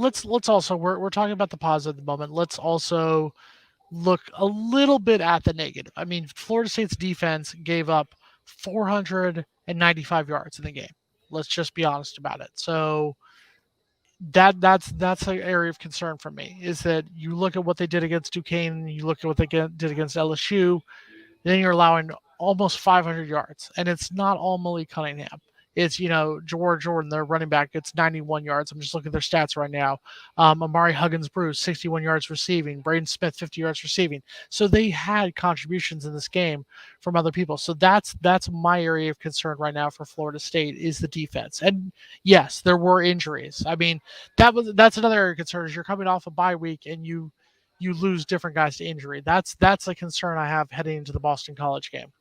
let's also we're talking about the positive at the moment. Let's also look a little bit at the negative. I mean, Florida State's defense gave up 495 yards in the game. Let's just be honest about it. So that's an area of concern for me. Is that you look at what they did against Duquesne, you look at what they did against LSU, then you're allowing almost 500 yards, and it's not all Malik Cunningham. It's George Jordan, their running back, gets 91 yards. I'm just looking at their stats right now. Amari Huggins Bruce, 61 yards receiving. Braden Smith, 50 yards receiving. So they had contributions in this game from other people. So that's my area of concern right now for Florida State is the defense. And yes, there were injuries. I mean, that's another area of concern is you're coming off a bye week and you lose different guys to injury. That's a concern I have heading into the Boston College game.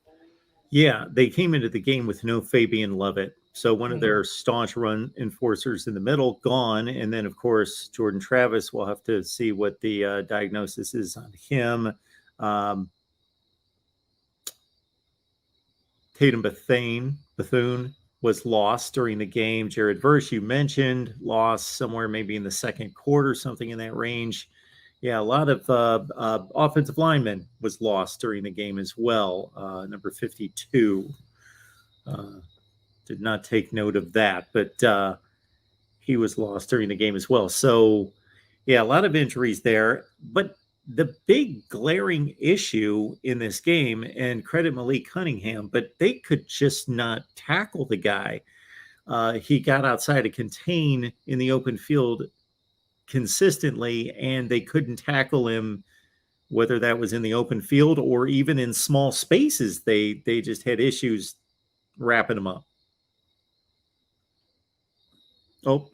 Yeah, they came into the game with no Fabian Lovett. So one of their staunch run enforcers in the middle, gone. And then, of course, Jordan Travis, we'll have to see what the diagnosis is on him. Tatum Bethune was lost during the game. Jared Verse, you mentioned, lost somewhere maybe in the second quarter, something in that range. Yeah, a lot of offensive linemen was lost during the game as well. Number 52 did not take note of that, but he was lost during the game as well. So, yeah, a lot of injuries there. But the big glaring issue in this game, and credit Malik Cunningham, but they could just not tackle the guy. He got outside to contain in the open field consistently, and they couldn't tackle him, whether that was in the open field or even in small spaces. They just had issues wrapping him up. Oh,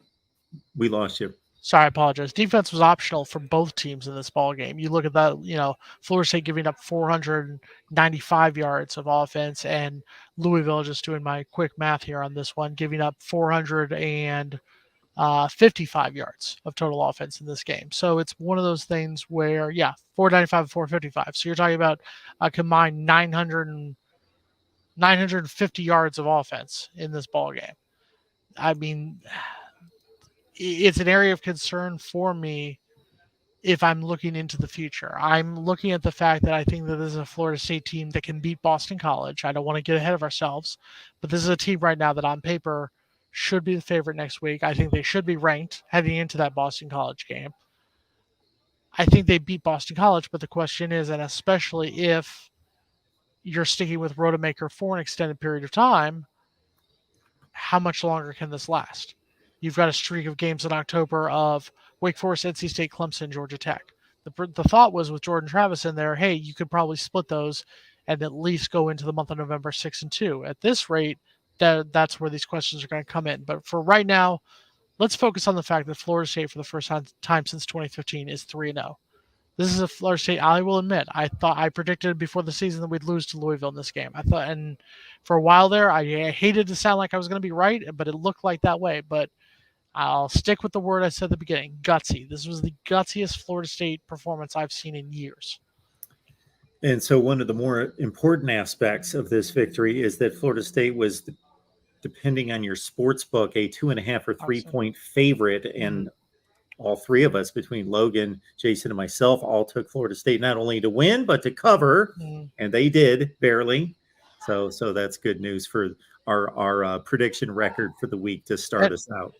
we lost you. Sorry, I apologize. Defense was optional for both teams in this ball game. You look at that, Florida State giving up 495 yards of offense, and Louisville, just doing my quick math here on this one, giving up 455 yards of total offense in this game. So it's one of those things where, 495 and 455. So you're talking about a combined 950 yards of offense in this ball game. I mean, it's an area of concern for me if I'm looking into the future. I'm looking at the fact that I think that this is a Florida State team that can beat Boston College. I don't want to get ahead of ourselves, but this is a team right now that on paper should be the favorite next week. I think they should be ranked heading into that Boston College game. I think they beat Boston College, but the question is, and especially if you're sticking with Rodemaker for an extended period of time, how much longer can this last? You've got a streak of games in October of Wake Forest, NC State, Clemson, Georgia Tech. The thought was with Jordan Travis in there, hey, you could probably split those and at least go into the month of November 6-2. At this rate, that's where these questions are going to come in. But for right now, let's focus on the fact that Florida State, for the first time since 2015, is 3-0. This is a Florida State, I will admit, I predicted before the season that we'd lose to Louisville in this game. And for a while there, I hated to sound like I was going to be right, but it looked like that way. But I'll stick with the word I said at the beginning, gutsy. This was the gutsiest Florida State performance I've seen in years. And so one of the more important aspects of this victory is that Florida State was, depending on your sports book, a 2.5 or 3 point favorite. And all three of us, between Logan, Jason, and myself, all took Florida State not only to win, but to cover. And they did, barely. So that's good news for our prediction record for the week to start us out.